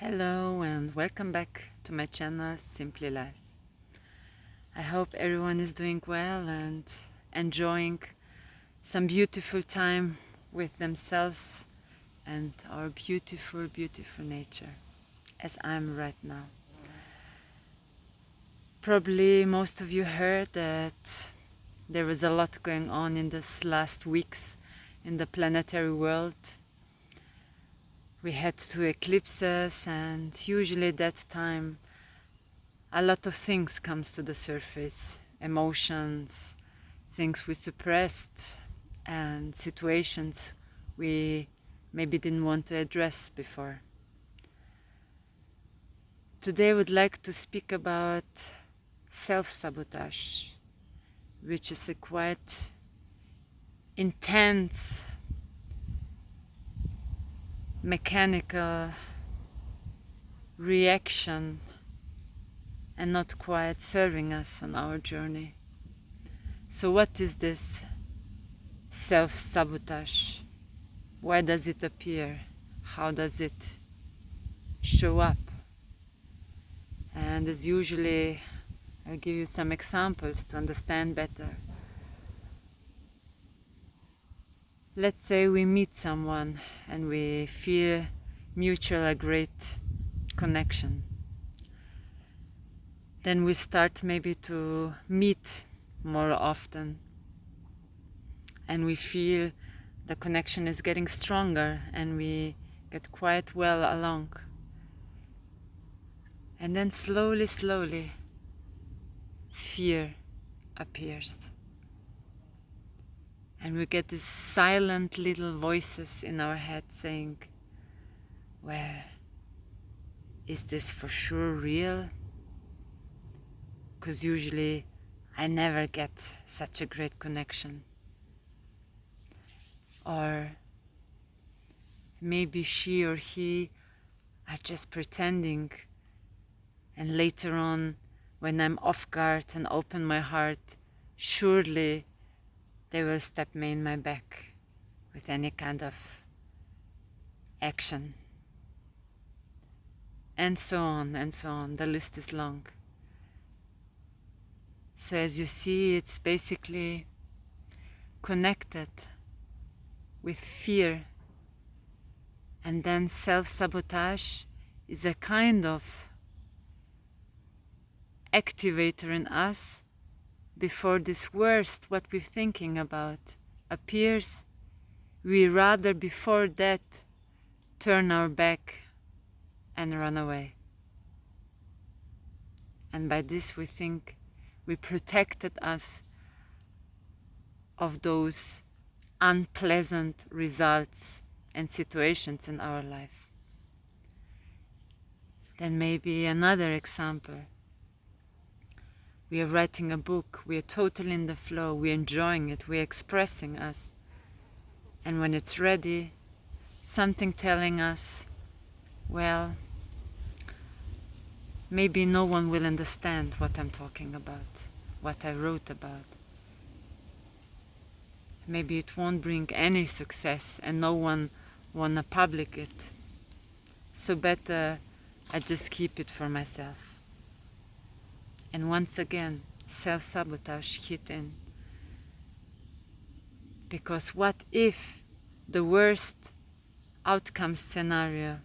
Hello and welcome back to my channel Simply Life. I hope everyone is doing well and enjoying some beautiful time with themselves and our beautiful nature, as I'm right now. Probably most of you heard that there was a lot going on in this last weeks in the planetary world. We had 2 eclipses, and usually at that time a lot of things comes to the surface, emotions, things we suppressed, and situations we maybe didn't want to address before. Today I would like to speak about self-sabotage, which is a quite intense, mechanical reaction and not quite serving us on our journey. So what is this self-sabotage? Why does it appear? How does it show up? And as usually, I'll give you some examples to understand better. Let's say we meet someone and we feel mutual a great connection. Then we start maybe to meet more often, and we feel the connection is getting stronger and we get quite well along. And then slowly, fear appears. And we get these silent little voices in our head saying, well, is this for sure real? Because usually I never get such a great connection. Or maybe she or he are just pretending, and later on, when I'm off guard and open my heart, surely they will stab me in my back with any kind of action. And so on, the list is long. So as you see, it's basically connected with fear. And then self-sabotage is a kind of activator in us before this worst, what we're thinking about, appears. We rather before that turn our back and run away. And by this we think we protected us of those unpleasant results and situations in our life. Then maybe another example. We are writing a book, we are totally in the flow, we're enjoying it, we're expressing us. And when it's ready, something telling us, well, maybe no one will understand what I'm talking about, what I wrote about. Maybe it won't bring any success and no one wanna publish it. So better I just keep it for myself. And once again, self-sabotage hit in. Because what if the worst outcome scenario,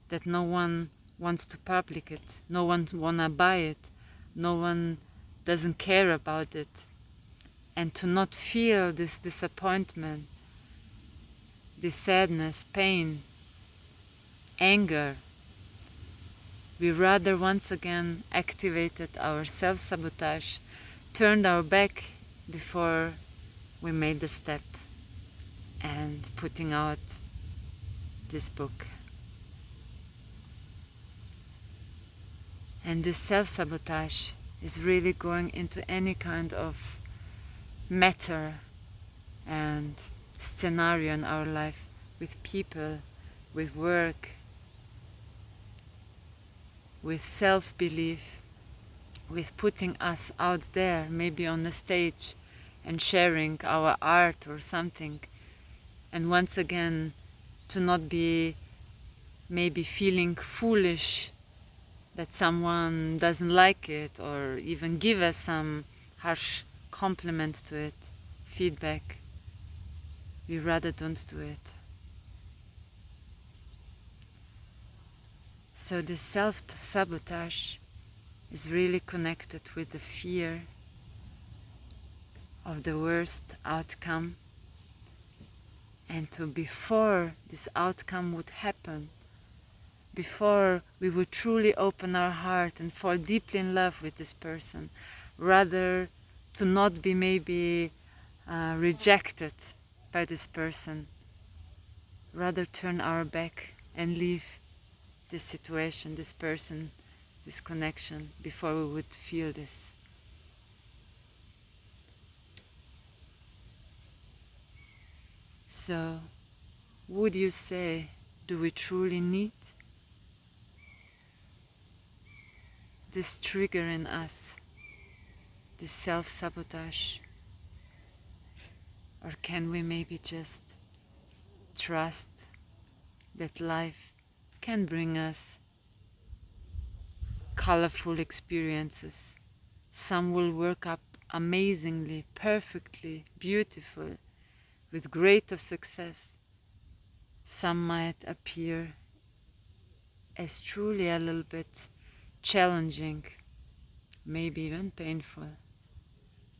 that no one wants to publish it, no one wanna buy it, no one doesn't care about it, and to not feel this disappointment, this sadness, pain, anger, we rather once again activated our self-sabotage, turned our back before we made the step and putting out this book. And this self-sabotage is really going into any kind of matter and scenario in our life, with people, with work, with self-belief, with putting us out there, maybe on the stage, and sharing our art or something. And once again, to not be maybe feeling foolish that someone doesn't like it, or even give us some harsh compliment to it, feedback. We rather don't do it. So the self-sabotage is really connected with the fear of the worst outcome, and to before this outcome would happen, before we would truly open our heart and fall deeply in love with this person, rather to not be maybe rejected by this person, rather turn our back and leave this situation, this person, this connection, before we would feel this. So, would you say, do we truly need this trigger in us, this self-sabotage? Or can we maybe just trust that life can bring us colorful experiences? Some will work up amazingly, perfectly, beautiful, with great of success. Some might appear as truly a little bit challenging, maybe even painful.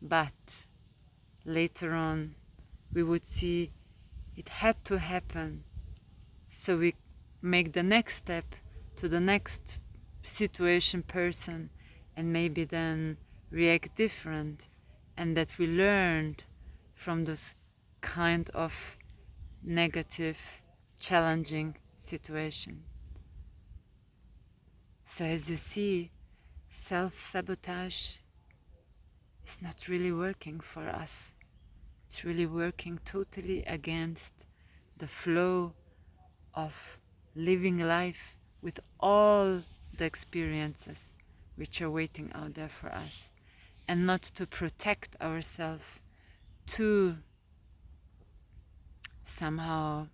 But later on, we would see it had to happen, so we make the next step to the next situation, person, and maybe then react different, and that we learned from those kind of negative, challenging situation. So as you see, self-sabotage is not really working for us. It's really working totally against the flow of living life with all the experiences which are waiting out there for us, and not to protect ourselves, to somehow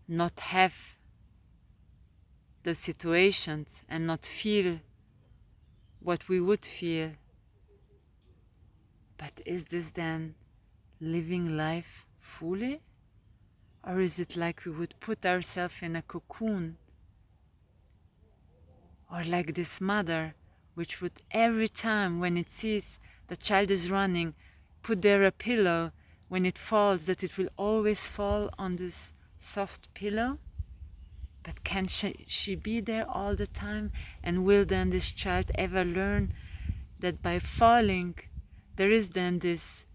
not have those situations and not feel what we would feel. But is this then living life fully? Or is it like we would put ourselves in a cocoon? Or like this mother, which would every time when it sees the child is running, put there a pillow, when it falls, that it will always fall on this soft pillow? But can she be there all the time? And will then this child ever learn that by falling, there is then this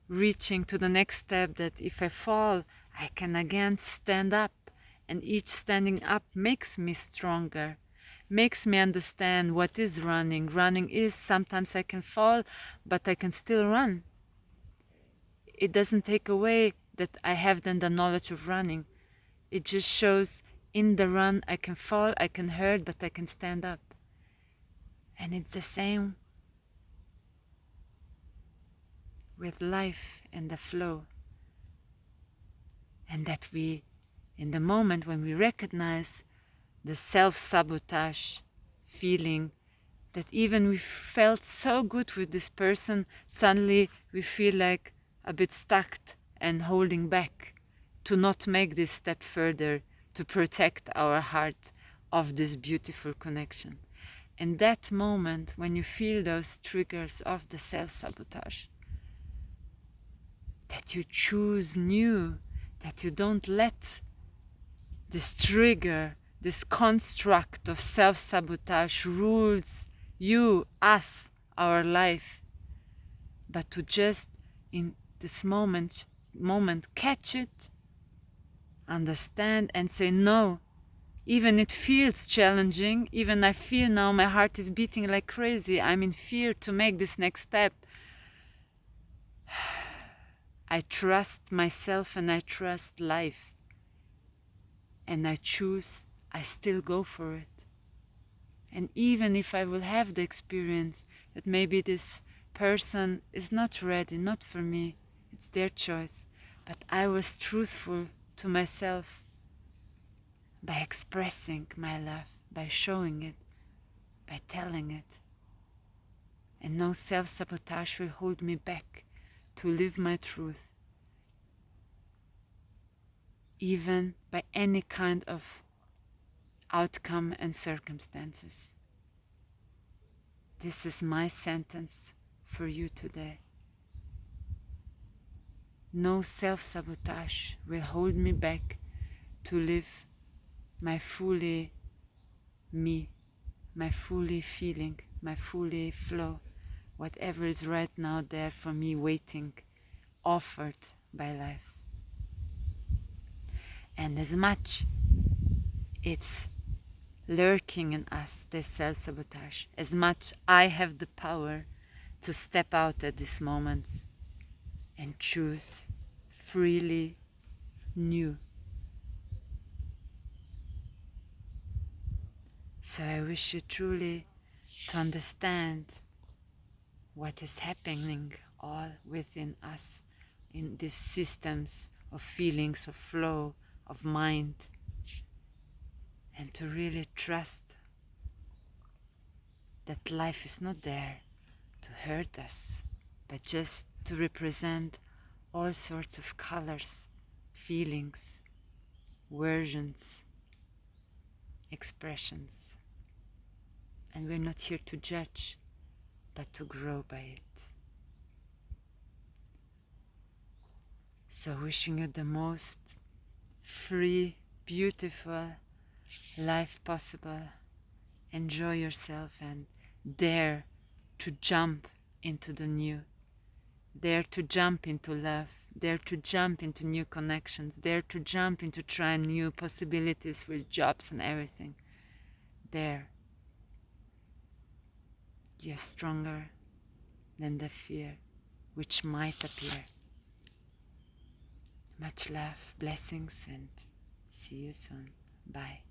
reaching to the next step, that if I fall, I can again stand up, and each standing up makes me stronger, makes me understand what is running. Running is sometimes I can fall, but I can still run. It doesn't take away that I have then the knowledge of running. It just shows in the run I can fall, I can hurt, but I can stand up. And it's the same with life and the flow. And that we, in the moment when we recognize the self-sabotage feeling, that even we felt so good with this person, suddenly we feel like a bit stuck and holding back to not make this step further, to protect our heart of this beautiful connection. In that moment, when you feel those triggers of the self-sabotage, that you choose new, that you don't let this trigger, this construct of self-sabotage rules you, us, our life, but to just in this moment catch it, understand, and say no. Even it feels challenging, even I feel now my heart is beating like crazy, I'm in fear to make this next step. I trust myself and I trust life, and I choose, I still go for it. And even if I will have the experience that maybe this person is not ready, not for me, it's their choice, but I was truthful to myself, by expressing my love, by showing it, by telling it. And no self-sabotage will hold me back to live my truth, even by any kind of outcome and circumstances. This is my sentence for you today. No self-sabotage will hold me back to live my fully me, my fully feeling, my fully flow, whatever is right now there for me waiting, offered by life. And as much it's lurking in us, this self-sabotage, as much I have the power to step out at these moments and choose freely new. So I wish you truly to understand what is happening all within us in these systems of feelings, of flow, of mind, and to really trust that life is not there to hurt us, but just to represent all sorts of colors, feelings, versions, expressions. And we're not here to judge, but to grow by it. So wishing you the most free, beautiful life possible. Enjoy yourself and dare to jump into the new. Dare to jump into love. Dare to jump into new connections. Dare to jump into trying new possibilities with jobs and everything. Dare. You're stronger than the fear which might appear. Much love, blessings, and see you soon. Bye.